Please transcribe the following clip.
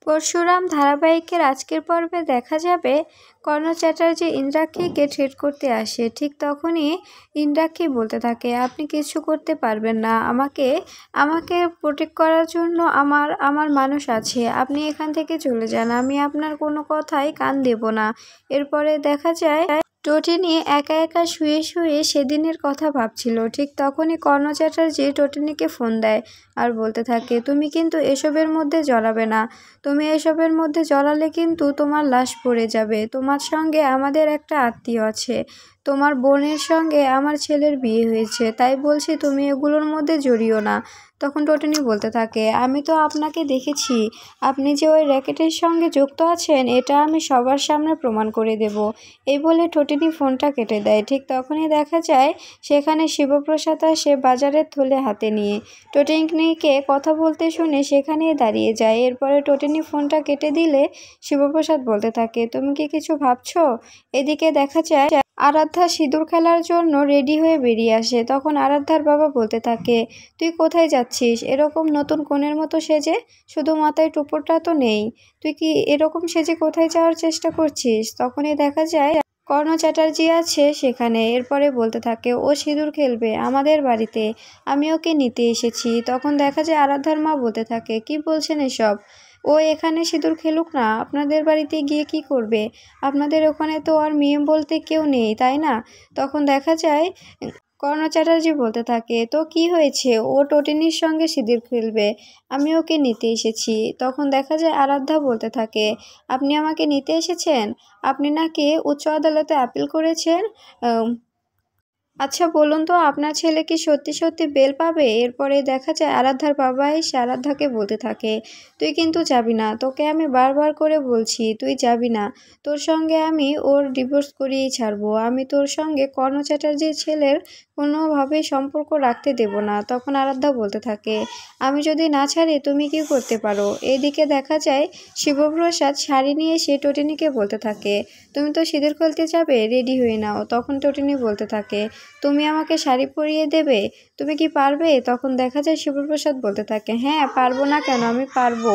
পরশুরাম ধারাবাহিকের আজকের পর্বে দেখা যাবে কর্ণ চ্যাটার্জি ইন্দ্রাক্ষীকে ট্রিট করতে আসে। ঠিক তখনই ইন্দ্রাক্ষী বলতে থাকে, আপনি কিছু করতে পারবেন না, আমাকে আমাকে প্রোটেক্ট করার জন্য আমার মানুষ আছে, আপনি এখান থেকে চলে যান, আমি আপনার কোনো কথাই কান দেব না। এরপরে দেখা যায় টোটিনি একা একা শুয়ে শুয়ে সেদিনের কথা ভাবছিল। ঠিক তখনই কর্ণ চ্যাটার্জি টোটিনিকে ফোন দেয় আর বলতে থাকে, তুমি কিন্তু এসবের মধ্যে জড়াবে না, তুমি এসবের মধ্যে জড়ালে কিন্তু তোমার লাশ পড়ে যাবে, তোমার সঙ্গে আমাদের একটা আত্মীয় আছে, তোমার বোনের সঙ্গে আমার ছেলের বিয়ে হয়েছে, তাই বলছি তুমি এগুলোর মধ্যে জড়িও না। তখন টোটিনি বলতে থাকে, আমি তো আপনাকে দেখেছি, আপনি যে ওই র্যাকেটের সঙ্গে যুক্ত আছেন এটা আমি সবার সামনে প্রমাণ করে দেব। এই বলে টোটিনি ফোনটা কেটে দেয়। ঠিক তখনই দেখা যায় সেখানে শিবপ্রসাদ সে বাজারের থলে হাতে নিয়ে টোটিনিকে কথা বলতে শুনে সেখানেই দাঁড়িয়ে যায়। এরপরে টোটিনি ফোনটা কেটে দিলে শিবপ্রসাদ বলতে থাকে, তুমি কি কিছু ভাবছো? এদিকে দেখা যায় আরাধ্যা সিঁদুর খেলার জন্য রেডি হয়ে বেরিয়ে আসে। তখন আরাধ্যার বাবা বলতে থাকে, তুই কোথায় যাচ্ছিস এরকম নতুন কনের মতো সেজে? শুধু মাথায় টুপোরটা তো নেই, তুই কি এরকম সেজে কোথায় যাওয়ার চেষ্টা করছিস? তখনই দেখা যায় কর্ণ চ্যাটার্জি আছে সেখানে। এরপরে বলতে থাকে, ও সিঁদুর খেলবে আমাদের বাড়িতে, আমি ওকে নিতে এসেছি। তখন দেখা যায় আরাধ্যার মা বলতে থাকে, কি বলছেন এসব? ও এখানে সিঁদুর খেলুক না, আপনাদের বাড়িতে গিয়ে কি করবে? আপনাদের ওখানে তো আর মেয়ে বলতে কেউ নেই, তাই না? তখন দেখা যায় কর্ণ চ্যাটার্জি বলতে থাকে, তো কি হয়েছে, ও টোটিনির সঙ্গে সিঁদুর খেলবে, আমি ওকে নিতে এসেছি। তখন দেখা যায় আরাধ্যা বলতে থাকে, আপনি আমাকে নিতে এসেছেন? আপনি নাকি উচ্চ আদালতে আপিল করেছেন, আচ্ছা বলুন তো আপনার ছেলে কি সত্যি সত্যি বেল পাবে? এরপরে দেখা যায় আরাধ্যার বাবা এসে আরাধ্যাকে বলতে থাকে, তুই কিন্তু যাবি না, তোকে আমি বারবার করে বলছি তুই যাবি না, তোর সঙ্গে আমি ওর ডিভোর্স করিয়েই ছাড়বো, আমি তোর সঙ্গে কর্ণ চ্যাটার্জির ছেলের কোনোভাবেই সম্পর্ক রাখতে দেব না। তখন আরাধ্যা বলতে থাকে, আমি যদি না ছাড়ি তুমি কি করতে পারো? এদিকে দেখা যায় শিবপ্রসাদ শাড়ি নিয়ে এসে টোটিনিকে বলতে থাকে, তুমি তো সিঁদুর খেলতে যাবে, রেডি হয়ে নাও। তখন টোটিনি বলতে থাকে, তুমি আমাকে শাড়ি পরিয়ে দেবে, তুমি কি পারবে? তখন দেখা যায় শিবপ্রসাদ বলতে থাকে, হ্যাঁ পারবো না কেন, আমি পারবো।